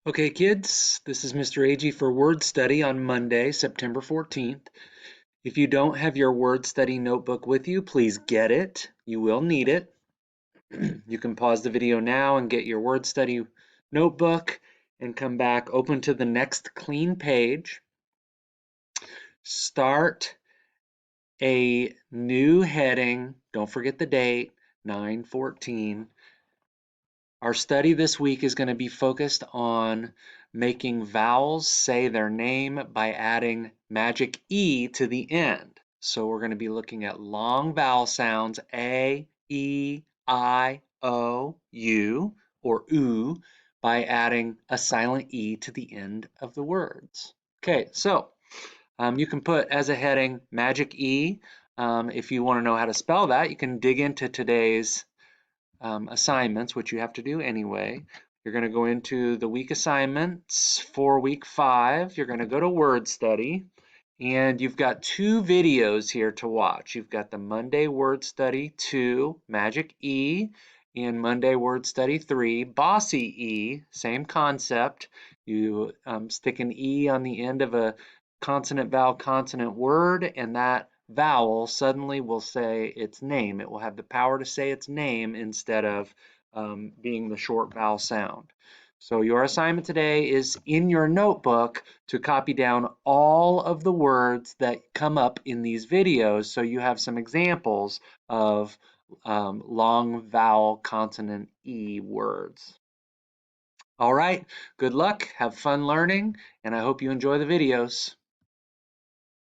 Okay, kids, this is Mr. Agee for Word Study on Monday, September 14th. If you don't have your Word Study notebook with you, please get it. You will need it. You can pause the video now and get your Word Study notebook and come back, open to the next clean page. Start a new heading. Don't forget the date, 9/14. Our study this week is going to be focused on making vowels say their name by adding magic E to the end. So we're going to be looking at long vowel sounds A, E, I, O, U, or oo, by adding a silent E to the end of the words. Okay, so you can put as a heading magic E. If you want to know how to spell that, you can dig into today's assignments, which you have to do anyway. You're going to go into the week assignments for week 5. You're going to go to Word Study, and you've got 2 videos here to watch. You've got the Monday Word Study 2, Magic E, and Monday Word Study 3, Bossy E, same concept. You stick an E on the end of a consonant vowel consonant word, and that vowel suddenly will say its name. It will have the power to say its name instead of being the short vowel sound. So your assignment today is in your notebook to copy down all of the words that come up in these videos so you have some examples of long vowel consonant E words. All right, good luck, have fun learning, and I hope you enjoy the videos.